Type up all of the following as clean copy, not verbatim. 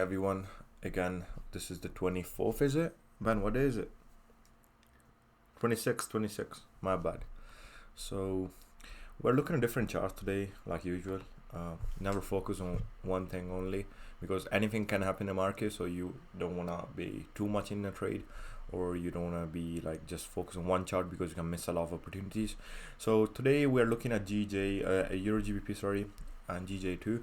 everyone. Again, this is the 24th, is it? Ben, what day is it? 26, my bad. So, we're looking at different charts today, like usual. Never focus on one thing only because anything can happen in the market, so you don't want to be too much in a trade, or you don't want to be like just focus on one chart because you can miss a lot of opportunities. So, today we're looking at Euro GBP, sorry, and GJ2.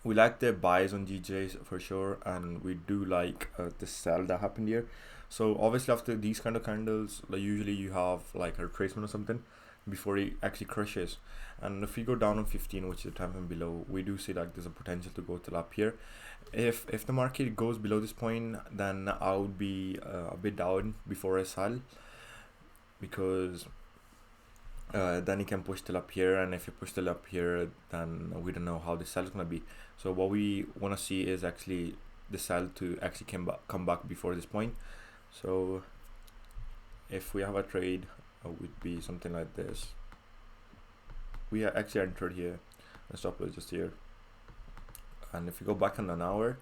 We like the buys on GJs for sure, and we do like the sell that happened here. So obviously after these kind of candles, like usually you have like a retracement or something before it actually crushes. And if we go down on 15, which is the time frame below, we do see like there's a potential to go till up here. If the market goes below this point, then I would be a bit down before I sell, because then you can push till up here, and if you push till up here, then we don't know how the sell is gonna be. So what we want to see is actually the sell to actually come back before this point. So if we have a trade, it would be something like this. We are actually entered here, the stop is just here, and if you go back on an hour,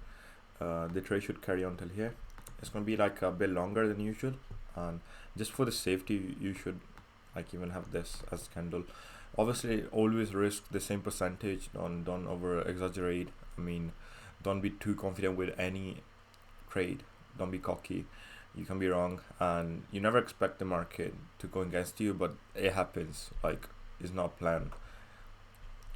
the trade should carry on till here. It's gonna be like a bit longer than usual, and just for the safety, you should like even have this as candle. Obviously always risk the same percentage, don't over exaggerate. I mean, don't be too confident with any trade, don't be cocky, you can be wrong, and you never expect the market to go against you, but it happens. Like, it's not planned,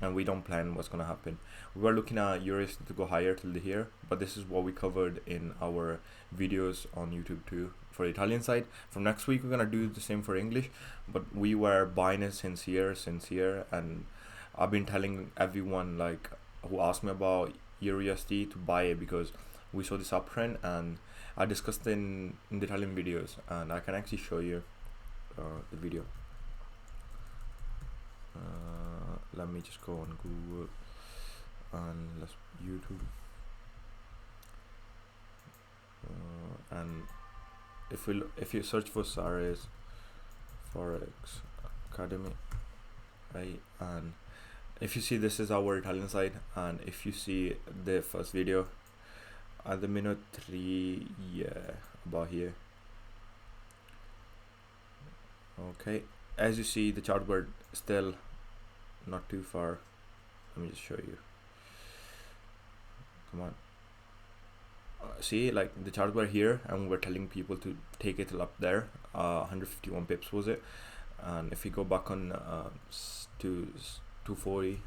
and we don't plan what's gonna happen. We were looking at euros to go higher till here, but this is what we covered in our videos on YouTube too for the Italian side. From next week we're gonna do the same for English, but we were buying it since here, and I've been telling everyone like who asked me about Euro USD to buy it because we saw this uptrend, and I discussed in the Italian videos, and I can actually show you the video. Let me just go on Google and let's YouTube, and if you search for Syrus Forex Academy, right, and if you see, this is our Italian side, and if you see the first video at the minute 3, yeah, about here. Okay, as you see, the chart were still not too far. Let me just show you. Come on. See, like the chart were here, and we're telling people to take it till up there. 151 pips was it, and if we go back on to 240,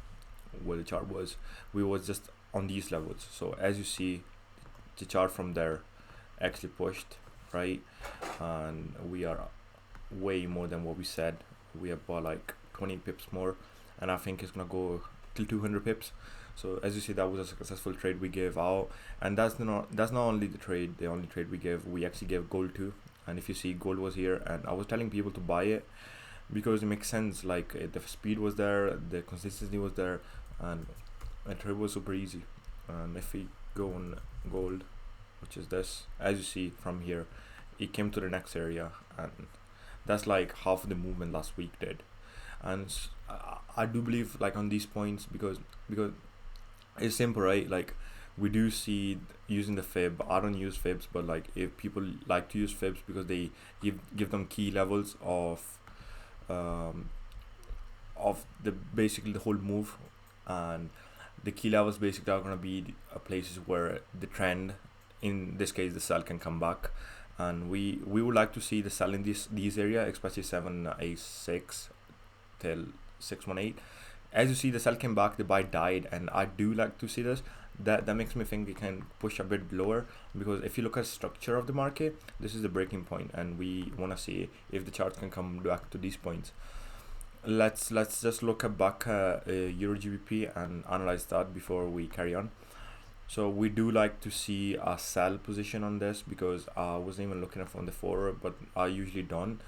where the chart was, we was just on these levels. So as you see, the chart from there actually pushed, right, and we are way more than what we said. We have bought like 20 pips more, and I think it's gonna go till 200 pips. So as you see, that was a successful trade we gave out, and that's not only the only trade we gave. We actually gave gold too, and if you see, gold was here, and I was telling people to buy it because it makes sense. Like the speed was there, the consistency was there, and the trade was super easy. And if we go on gold, which is this, as you see from here, it came to the next area, and that's like half the movement last week did. And I do believe like on these points, because it's simple, right? Like we do see using the fib. I don't use fibs, but like if people like to use fibs because they give them key levels of the basically the whole move, and the key levels basically are gonna be places where the trend, in this case the sell, can come back, and we would like to see the sell in these area, especially 786 till 618. As you see, the sell came back, the buy died, and I do like to see this. That makes me think it can push a bit lower, because if you look at structure of the market, this is the breaking point, and we want to see if the chart can come back to these points. Let's just look at back Euro GBP and analyze that before we carry on. So we do like to see a sell position on this, because I wasn't even looking at on the forward, but I usually don't.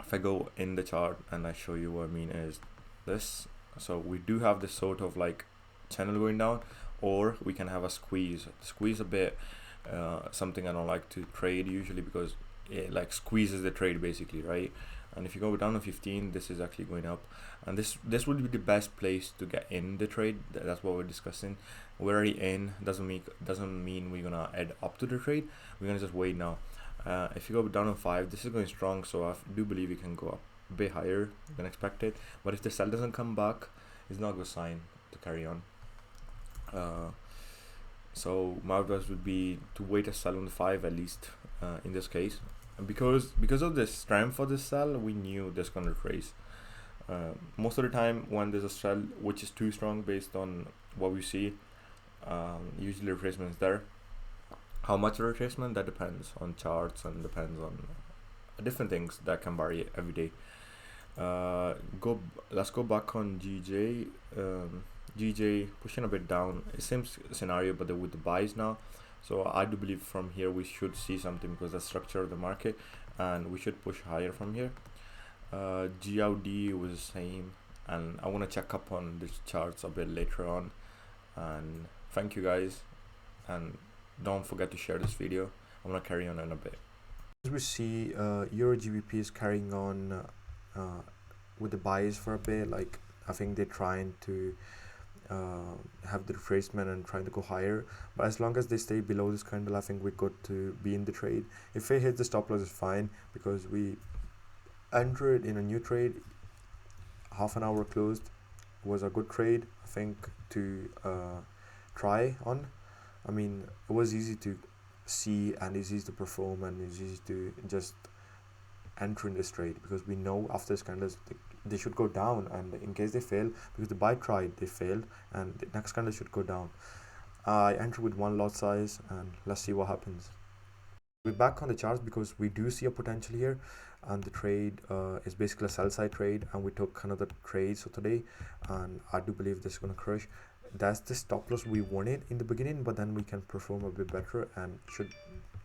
If I go in the chart and I show you what I mean is this. So we do have this sort of like channel going down, or we can have a squeeze a bit, something I don't like to trade usually, because it like squeezes the trade basically, right? and if you go down to 15, this is actually going up, and this would be the best place to get in the trade. That's what we're discussing. We're already in. Doesn't mean we're gonna add up to the trade. We're gonna just wait now. If you go down on 5, this is going strong, so I do believe it can go up a bit higher than expected. But if the sell doesn't come back, it's not a good sign to carry on. So my advice would be to wait a sell on the 5 at least, in this case, and because of the strength of the sell, we knew this gonna retrace. Most of the time when there's a sell which is too strong based on what we see, usually retracement is there. How much retracement, that depends on charts and depends on different things that can vary every day. Let's go back on GJ. GJ pushing a bit down. It seems scenario, but with the buys now, so I do believe from here we should see something because the structure of the market, and we should push higher from here. GLD was the same, and I want to check up on the charts a bit later on. And thank you guys, and don't forget to share this video. I'm gonna carry on in a bit. As we see, Euro GBP is carrying on with the buys for a bit. Like, I think they're trying to have the retracement and trying to go higher, but as long as they stay below this candle, I think we're good to be in the trade. If they hit the stop loss, it's fine, because we entered in a new trade. Half an hour closed, was a good trade, I think, to try on. I mean, it was easy to see and it's easy to perform and it's easy to just enter in this trade, because we know after this candles they should go down, and in case they fail, because the buy tried, they failed, and the next candle should go down. I enter with one lot size, and let's see what happens. We're back on the charts because we do see a potential here, and the trade is basically a sell side trade, and we took another trade so today, and I do believe this is gonna crush. That's the stop loss we wanted in the beginning, but then we can perform a bit better, and should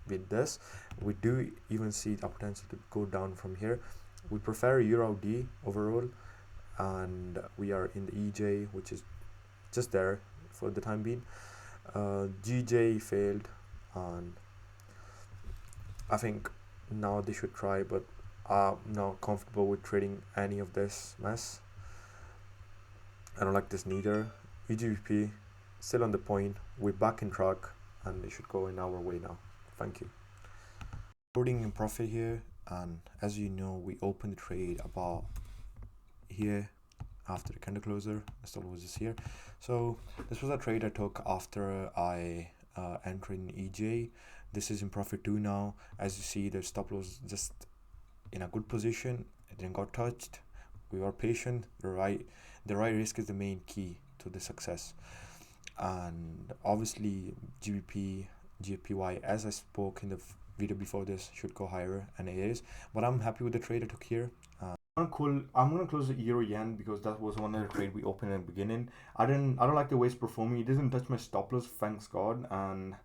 with this we do even see a potential to go down from here. We prefer Euro D overall, and we are in the EJ, which is just there for the time being. GJ failed, and I think now they should try, but I'm not comfortable with trading any of this mess. I don't like this neither. EGBP still on the point. We're back in track, and it should go in our way now. Thank you. Reporting in profit here, and as you know, we opened the trade about here after the candle closer. The stop was just here. So this was a trade I took after I entered in EJ. This is in profit too now. As you see, the stop loss just in a good position. It didn't got touched. We were patient. The right risk is the main key to the success. And obviously GBP, GPY, as I spoke in the video before this, should go higher, and it is. But I'm happy with the trade I took here. I'm gonna close the Euro Yen because that was one of the trade we opened in the beginning. I don't like the way it's performing. It doesn't touch my stop loss, thanks God, and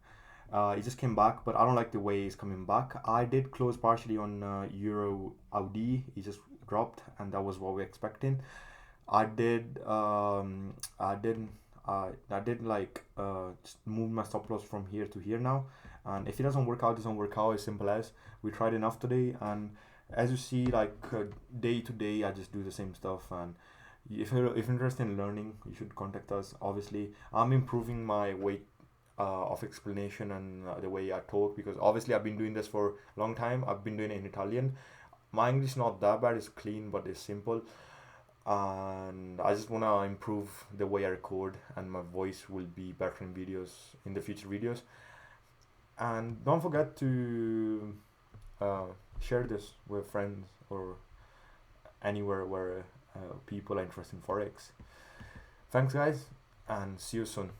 it just came back, but I don't like the way it's coming back. I did close partially on Euro AUD. It just dropped, and that was what we're expecting. I did like just move my stop loss from here to here now, and if it doesn't work out, it doesn't work out. As simple as. We tried enough today, and as you see, like day to day, I just do the same stuff. And if you're interested in learning, you should contact us. Obviously, I'm improving my way of explanation and the way I talk, because obviously I've been doing this for a long time. I've been doing it in Italian. My English is not that bad. It's clean, but it's simple. And I just want to improve the way I record, and my voice will be better in videos, in the future videos. And don't forget to share this with friends or anywhere where people are interested in Forex. Thanks guys, and see you soon.